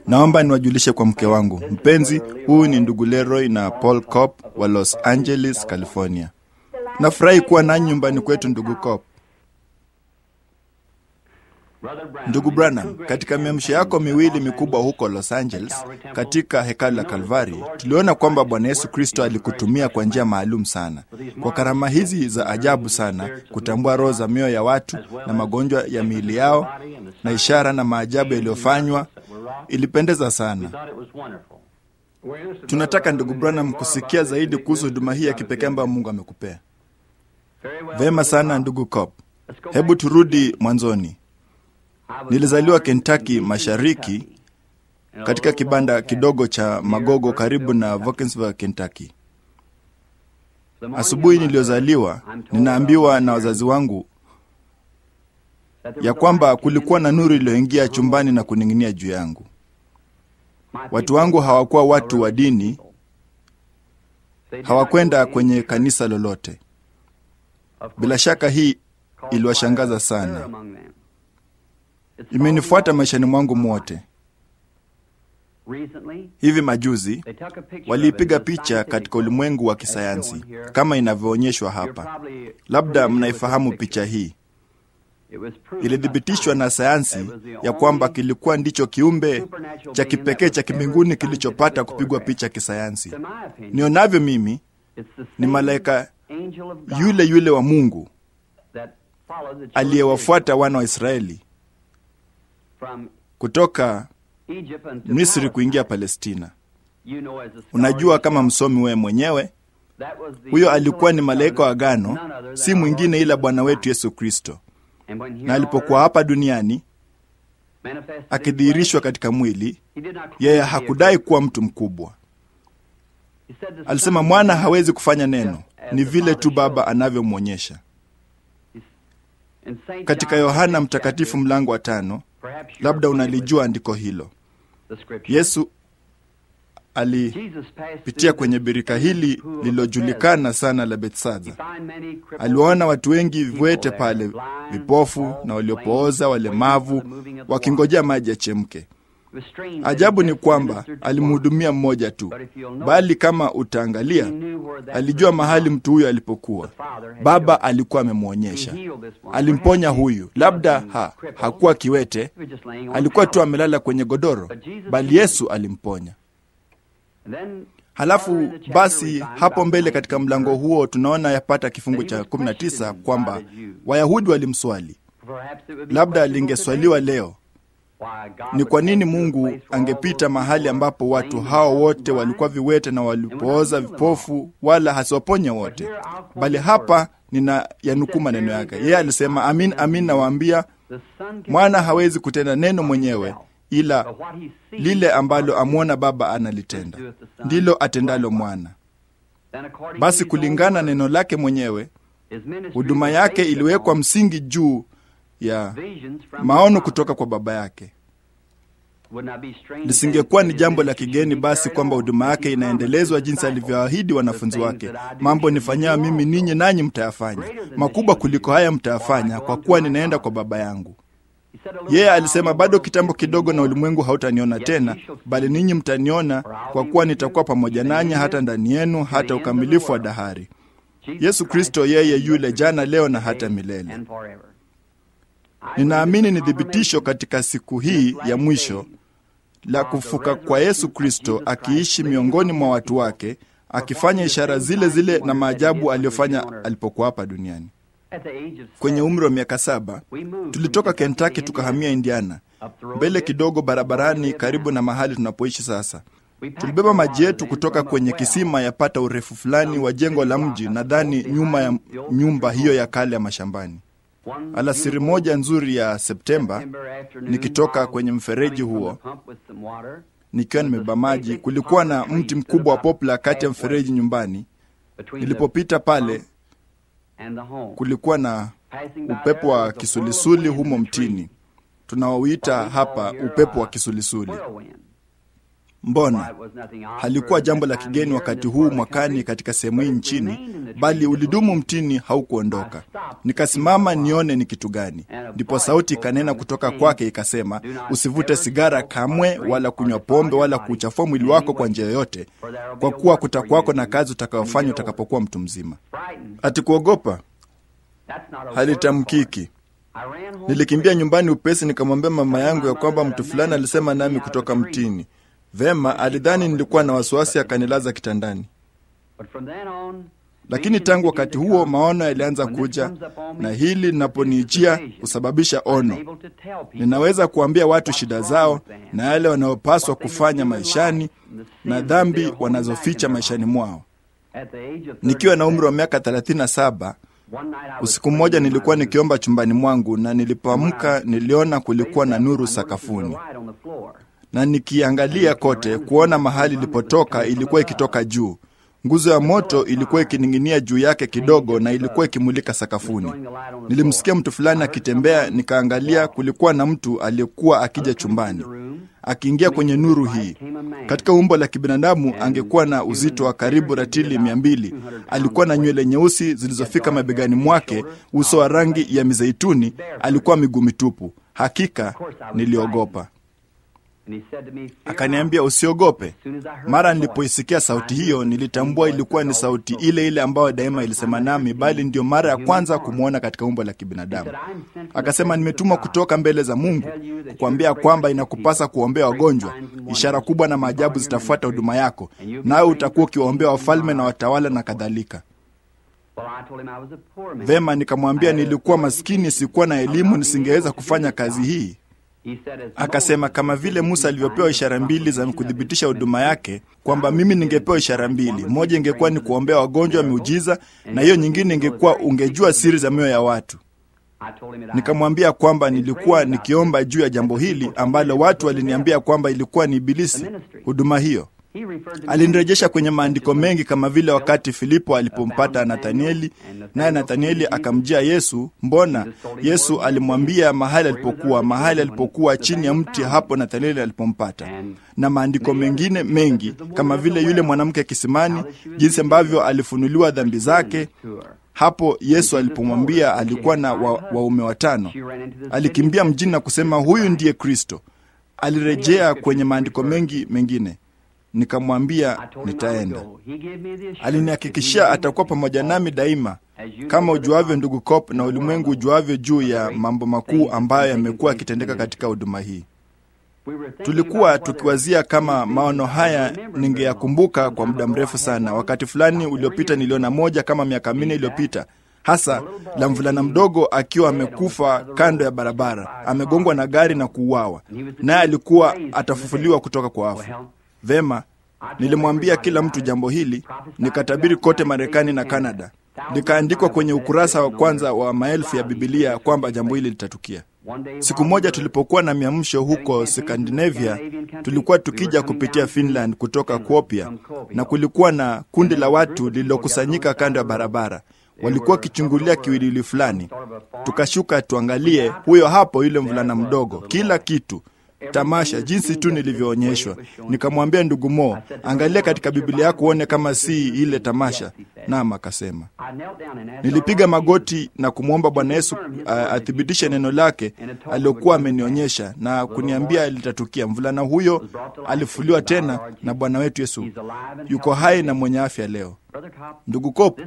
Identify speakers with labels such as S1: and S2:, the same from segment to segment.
S1: Naomba niwajulishe kwa mke wangu mpenzi, huyu ni ndugu Leroy na Paul Kopp wa Los Angeles, California. Nafurahi kuwa nanyi nyumbani kwetu, ndugu Kopp. Ndugu Branham, katika miamsho yako miwili mikubwa huko Los Angeles, katika hekalu la Kalvari, tuliona kwamba Bwana Yesu Kristo alikutumia kwa njia maalum sana, kwa karama hizi za ajabu sana, kutambua roho za mioyo ya watu na magonjwa ya miili yao, na ishara na maajabu yaliyofanywa. Ilipendeza sana. Tunataka ndugu Branham kusikia zaidi kuhusu huduma hii ya kipekee ambayo Mungu amekupea. Vema sana ndugu Kopp. Hebu turudi mwanzoni. Nilizaliwa Kentucky Mashariki, katika kibanda kidogo cha Magogo karibu na Vaucansville, Kentucky. Asubuhi niliozaliwa, ninaambiwa na wazazi wangu ya kwamba kulikuwa na nuru iliyoingia chumbani na kuning'inia juu yangu. Watu wangu hawakuwa watu wa dini, hawakwenda kwenye kanisa lolote. Bila shaka hii iliwashangaza sana. Imenifuata maishani mwangu mwote. Hivi majuzi waliipiga picha katika ulimwengu wa kisayansi kama inavyoonyeshwa hapa. Labda mnaifahamu picha hii. Ilithibitishwa na sayansi ya kwamba kilikuwa ndicho kiumbe cha kipekee cha kimbinguni kilichopata kupigwa picha kisayansi. Nionavyo mimi, ni malaika yule yule wa Mungu aliyewafuata wana wa Israeli kutoka Misri kuingia Palestina. Unajua kama msomi wewe mwenyewe, huyo alikuwa ni malaika wa agano, si mwingine ila Bwana wetu Yesu Kristo. Na alipokuwa hapa duniani akidhihirishwa katika mwili, yeye hakudai kuwa mtu mkubwa. Alisema mwana hawezi kufanya neno, ni vile tu Baba anavyomwonyesha. Katika Yohana Mtakatifu mlango wa 5, labda unalijua andiko hilo. Yesu alipitia kwenye birika hili lililojulikana sana la Bethsaida. Aliwaona watu wengi viwete pale, vipofu na waliopooza, walemavu, wakingojea maji yachemke. Ajabu ni kwamba alimhudumia mmoja tu, bali kama utaangalia, alijua mahali mtu huyo alipokuwa. Baba alikuwa amemwonyesha. Alimponya huyu. Labda hakuwa kiwete, alikuwa tu amelala kwenye godoro, bali Yesu alimponya. Halafu basi hapo mbele katika mlango huo tunaona yapata kifungu cha 19 kwamba Wayahudi walimswali. Labda lingeswaliwa leo, ni kwa nini Mungu angepita mahali ambapo watu hao wote walikuwa viwete na walipooza, vipofu, wala hasiwaponye wote? Bali hapa nina yanukuu maneno yake. Yeye alisema, amin, amin nawaambia, mwana hawezi kutenda neno mwenyewe, ila lile ambalo amwona Baba analitenda, ndilo atendalo mwana. Basi kulingana neno lake mwenyewe, huduma yake iliwekwa msingi juu ya maono kutoka kwa Baba yake. Lisingekuwa ni jambo la kigeni basi kwamba huduma yake inaendelezwa jinsi alivyoahidi wanafunzi wake. Mambo nifanyao mimi ninyi nanyi mtayafanya, makubwa kuliko haya mtayafanya, kwa kuwa ninaenda kwa Baba yangu. Yeye alisema, bado kitambo kidogo na ulimwengu hautaniona tena, bali ninyi mtaniona, kwa kuwa nitakuwa pamoja nanyi hata ndani yenu, hata ukamilifu wa dahari. Yesu Kristo yeye yule jana, leo na hata milele. Ninaamini ni thibitisho katika siku hii ya mwisho la kufuka kwa Yesu Kristo, akiishi miongoni mwa watu wake, akifanya ishara zile zile na maajabu aliyofanya alipokuwa hapa duniani. Kwenye umri wa miaka 7, tulitoka Kentucky tukahamia Indiana. Mbele kidogo barabarani karibu na mahali tunapoishi sasa, tulibeba maji yetu kutoka kwenye kisima yapata urefu fulani wa jengo la mji, nadhani nyuma ya nyumba hiyo ya kale ya mashambani. Alasiri moja nzuri ya Septemba, nikitoka kwenye mfereji huo nikiwa nimebeba maji, kulikuwa na mti mkubwa wa poplar kati ya mfereji nyumbani. Nilipopita pale, kulikuwa na upepo wa kisulisuli humo mtini. Tunaoita hapa upepo wa kisulisuli. Mbona halikuwa jambo la kigeni wakati huu mwakani katika sehemu hii nchini, bali ulidumu mtini, haukuondoka. Nikasimama nione ni kitu gani. Ndipo sauti ikanena kutoka kwake ikasema, usivute sigara kamwe, wala kunywa pombe, wala kuchafua mwili wako kwa njia yoyote, kwa kuwa kutakuwako na kazi utakayofanya utakapokuwa mtu mzima. Ati kuogopa halitamkiki. Nilikimbia nyumbani upesi, nikamwambia mama yangu ya kwamba mtu fulani alisema nami kutoka mtini. Vema, alidhani nilikuwa na wasiwasi, akanilaza kitandani. Lakini tangu wakati huo maono yalianza kuja, na hili linaponijia husababisha ono. Ninaweza kuambia watu shida zao na yale wanaopaswa kufanya maishani na dhambi wanazoficha maishani mwao. Nikiwa na umri wa miaka 37, usiku mmoja nilikuwa nikiomba chumbani mwangu, na nilipoamka niliona kulikuwa na nuru sakafuni. Na nikiangalia kote kuona mahali ilipotoka, ilikuwa ikitoka juu. Nguzo ya moto ilikuwa ikining'inia juu yake kidogo, na ilikuwa ikimulika sakafuni. Nilimsikia mtu fulani akitembea, nikaangalia, kulikuwa na mtu aliyekuwa akija chumbani. Akiingia kwenye nuru hii, katika umbo la kibinadamu angekuwa na uzito wa karibu ratili 200. Alikuwa na nywele nyeusi zilizofika mabegani mwake, uso wa rangi ya mizeituni, alikuwa miguu mitupu. Hakika niliogopa. Akaniambia, usiogope. Mara nilipoisikia sauti hiyo, nilitambua ilikuwa ni sauti ile ile ambayo daima ilisema nami, bali ndio mara ya kwanza kumwona katika umbo la kibinadamu. Akasema, nimetumwa kutoka mbele za Mungu kukuambia kwamba inakupasa kuombea wagonjwa. Ishara kubwa na maajabu zitafuata huduma yako, nawe utakuwa ukiwaombea wafalme na watawala na kadhalika. Vema, nikamwambia nilikuwa maskini, sikuwa na elimu, nisingeweza kufanya kazi hii. Akasema, kama vile Musa alivyopewa ishara 2 za kudhibitisha huduma yake, kwamba mimi ningepewa ishara 2. Moja ingekuwa ni kuombea wagonjwa miujiza, na hiyo nyingine ingekuwa ungejua siri za mioyo ya watu. Nikamwambia kwamba nilikuwa nikiomba juu ya jambo hili ambalo watu waliniambia kwamba ilikuwa ni ibilisi, huduma hiyo. Alinirejesha kwenye maandiko mengi, kama vile wakati Filipo alipompata Nathanieli, naye Nathanieli akamjia Yesu. Mbona Yesu alimwambia mahali alipokuwa chini ya mti, hapo Nathanieli alipompata. Na maandiko mengine mengi, kama vile yule mwanamke kisimani, jinsi ambavyo alifunuliwa dhambi zake. Hapo Yesu alipomwambia alikuwa na waume 5, alikimbia mjini na kusema, huyu ndiye Kristo. Alirejea kwenye maandiko mengi mengine. Nikamwambia nitaenda. Alinihakikishia atakuwa pamoja nami daima, kama ujuavyo ndugu Cope na ulimwengu ujuavyo juu ya mambo makuu ambayo yamekuwa yakitendeka katika huduma hii. Tulikuwa tukiwazia kama maono haya ningeyakumbuka kwa muda mrefu sana. Wakati fulani uliopita niliona moja kama miaka 4 iliyopita, hasa la mvulana mdogo akiwa amekufa kando ya barabara, amegongwa na gari na kuuawa, naye alikuwa atafufuliwa kutoka kwa wafu. Vema, nilimwambia kila mtu jambo hili, nikatabiri kote Marekani na Kanada. Likaandikwa kwenye ukurasa wa kwanza wa maelfu ya Biblia kwamba jambo hili litatukia. Siku moja tulipokuwa na miamsho huko Scandinavia, tulikuwa tukija kupitia Finland kutoka Kuopia, na kulikuwa na kundi la watu lililokusanyika kando ya barabara. Walikuwa kichungulia kiwiliwili fulani. Tukashuka tuangalie, huyo hapo yule mvulana mdogo, kila kitu tamasha jinsi tu nilivyoonyeshwa. Nikamwambia ndugu Mo, angalia katika Biblia yako uone kama si ile tamasha. Naam, akasema. Nilipiga magoti na kumwomba Bwana Yesu athibitishe neno lake alilokuwa amenionyesha na kuniambia litatukia. Mvulana huyo alifufuliwa tena, na Bwana wetu Yesu yuko hai na mwenye afya leo. Ndugu Cope,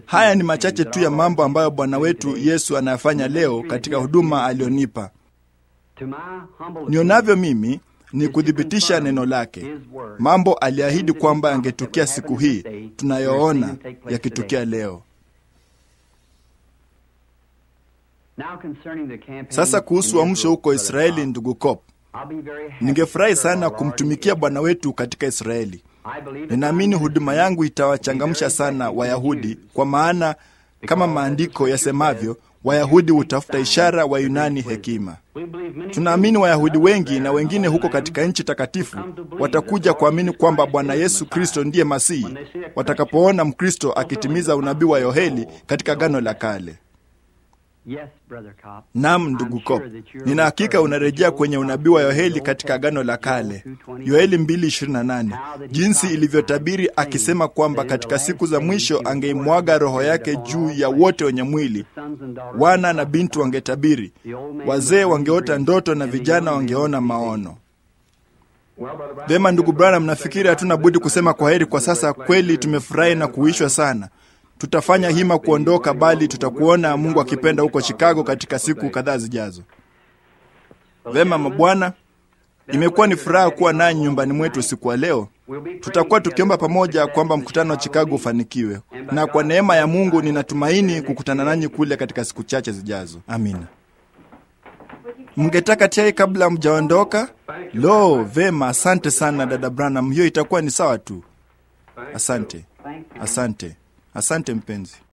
S1: haya ni machache tu ya mambo ambayo Bwana wetu Yesu anayafanya leo katika huduma alionipa. Nionavyo mimi ni kudhibitisha neno lake. Mambo aliahidi kwamba yangetukia siku hii tunayoona yakitukia leo. Sasa kuhusu uamsho huko Israeli, ndugu Cope, ningefurahi sana kumtumikia Bwana wetu katika Israeli. Ninaamini huduma yangu itawachangamsha sana Wayahudi, kwa maana kama maandiko yasemavyo, Wayahudi hutafuta ishara, Wayunani hekima. Tunaamini Wayahudi wengi na wengine huko katika nchi takatifu watakuja kuamini kwamba Bwana Yesu Kristo ndiye Masihi, watakapoona Mkristo akitimiza unabii wa Yoheli katika Agano la Kale. Naam, ndugu Kopp, nina hakika unarejea kwenye unabii wa Yoeli katika Agano la Kale, Yoeli 2:28, jinsi ilivyotabiri akisema kwamba katika siku za mwisho angeimwaga Roho yake juu ya wote wenye mwili. Wana na binti wangetabiri, wazee wangeota ndoto na vijana wangeona maono. Vema ndugu Branham, nafikiri hatuna budi kusema kwaheri kwa sasa. Kweli tumefurahi na kuishwa sana. Tutafanya hima kuondoka, bali tutakuona Mungu akipenda huko Chicago katika siku kadhaa zijazo. Vema mabwana, imekuwa ni furaha kuwa nanyi nyumbani mwetu siku wa leo. Tutakuwa tukiomba pamoja kwamba mkutano wa Chicago ufanikiwe, na kwa neema ya Mungu ninatumaini kukutana nanyi kule katika siku chache zijazo. Amina. Mngetaka chai kabla mjaondoka? Lo, vema, asante sana dada Branham, hiyo itakuwa ni sawa tu. Asante. Asante mpenzi.